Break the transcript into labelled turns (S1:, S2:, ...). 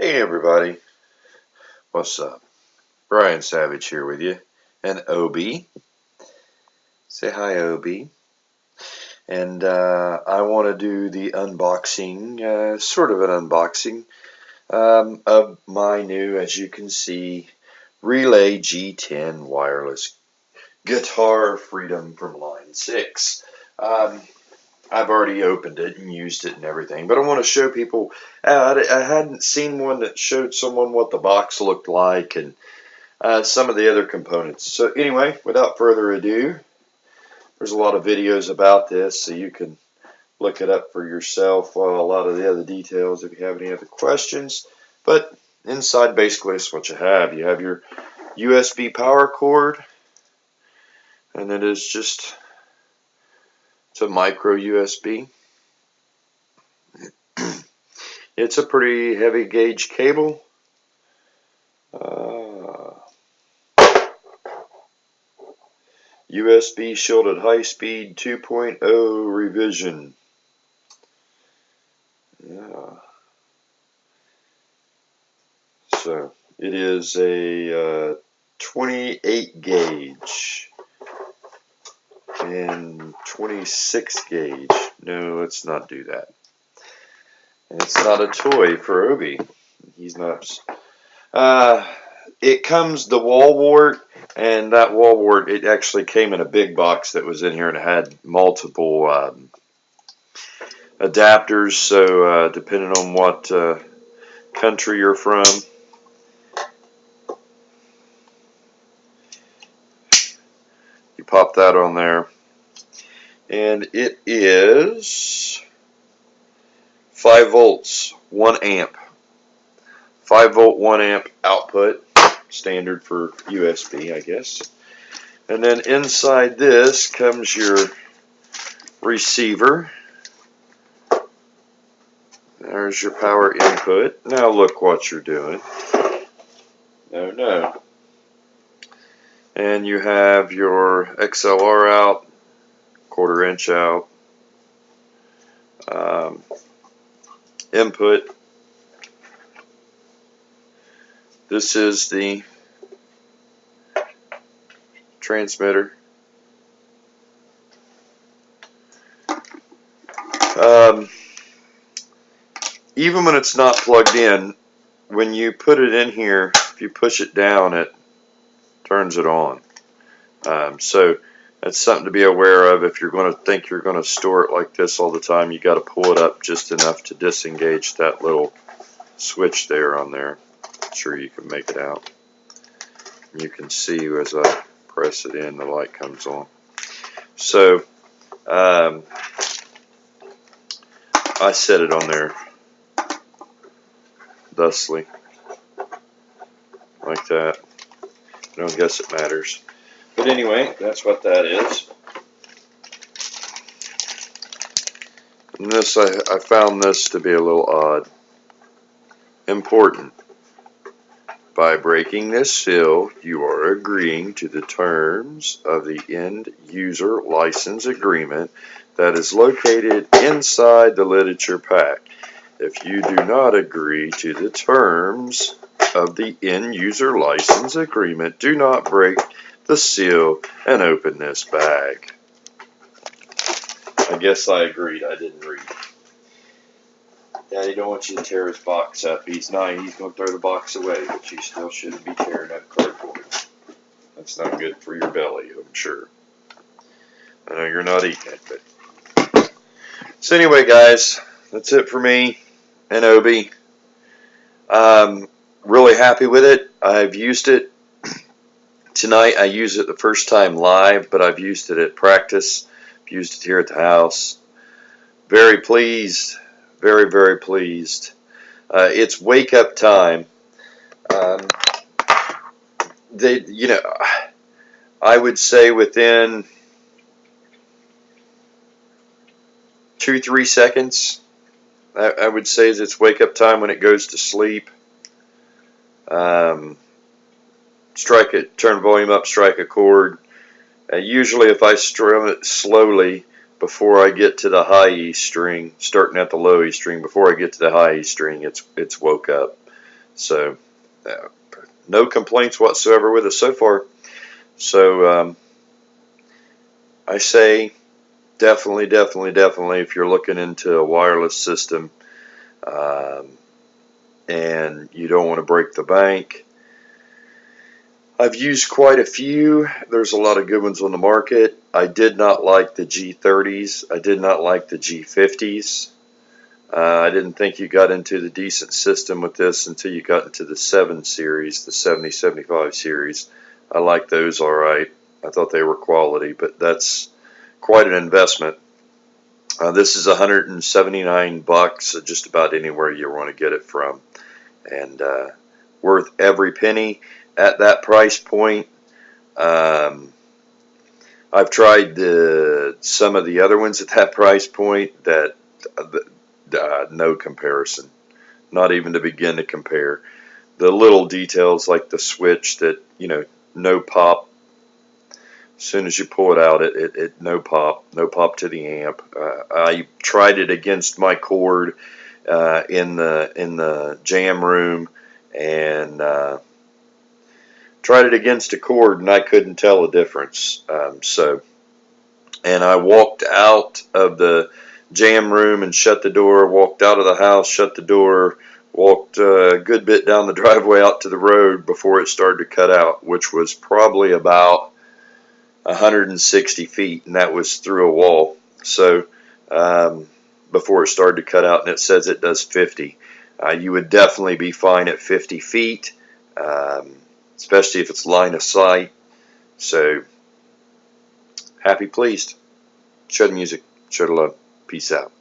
S1: Hey everybody, what's up? Brian Savage here with you, and Obi. Say hi, Obi. And I want to do the unboxing, sort of an unboxing, of my new, as you can see, Relay G10 wireless guitar Freedom from Line 6. I've already opened it and used it and everything, but I want to show people. I hadn't seen one that showed someone what the box looked like and some of the other components. So anyway, without further ado, there's a lot of videos about this, so you can look it up for yourself. A lot of the other details if you have any other questions. But inside, basically, is what you have. You have your USB power cord, and it is just it's a micro USB. It's a pretty heavy gauge cable. USB shielded high speed 2.0 revision. Yeah. So it is a 28 gauge and 26 gauge. No, let's not do that. And it's not a toy for Obi. He's not. It comes the wall wart, and that wall wart, it actually came in a big box that was in here and it had multiple adapters. So depending on what country you're from, you pop that on there, and it is 5 volts, 1 amp. 5 volt, 1 amp output, standard for USB, I guess. And then inside this comes your receiver. There's your power input. Now look what you're doing. No. And you have your XLR out, 1/4 inch out, input. This is the transmitter. Even when it's not plugged in, when you put it in here, if you push it down, it turns it on. So that's something to be aware of. If you're going to think you're going to store it like this all the time, you got to pull it up just enough to disengage that little switch there on there. I'm sure you can make it out. You can see as I press it in, the light comes on. So I set it on there thusly, like that. I don't guess it matters. But anyway, that's what that is. And this, I found this to be a little odd. Important. By breaking this seal, you are agreeing to the terms of the end user license agreement that is located inside the literature pack. If you do not agree to the terms of the end user license agreement, do not break the seal and open this bag. I guess I agreed. I didn't read. Daddy don't want you to tear his box up. He's 9. He's going to throw the box away, but you still shouldn't be tearing up cardboard. That's not good for your belly, I'm sure. I know you're not eating it, but. So anyway, guys, that's it for me and Obi. Really happy with it. I've used it tonight. I used it the first time live, but I've used it at practice. I've used it here at the house. Very pleased. Very, very pleased. It's wake up time. I would say within 2-3 seconds, I would say is its wake up time when it goes to sleep. Strike it, turn volume up, strike a chord. Usually if I strum it slowly before I get to the high E string, starting at the low E string, before I get to the high E string, it's woke up. So no complaints whatsoever with it so far. So I say definitely, if you're looking into a wireless system um, and you don't want to break the bank. I've used quite a few. There's a lot of good ones on the market. I did not like the G30s. I did not like the G50s. I didn't think you got into the decent system with this until you got into the 7 series, the 70-75 series. I like those all right. I thought they were quality, but that's quite an investment. This is $179, just about anywhere you want to get it from, and worth every penny at that price point. Um, I've tried some of the other ones at that price point that no comparison, not even to begin to compare. The little details like the switch that, no pop. As soon as you pull it out, it no pop to the amp. I tried it against my cord in the jam room, and tried it against a cord, and I couldn't tell a difference. And I walked out of the jam room and shut the door, walked out of the house, shut the door, walked a good bit down the driveway out to the road before it started to cut out, which was probably about 160 feet, and that was through a wall. So before it started to cut out, and it says it does 50. You would definitely be fine at 50 feet, especially if it's line of sight. So happy, pleased. Show the music, show the love. Peace out.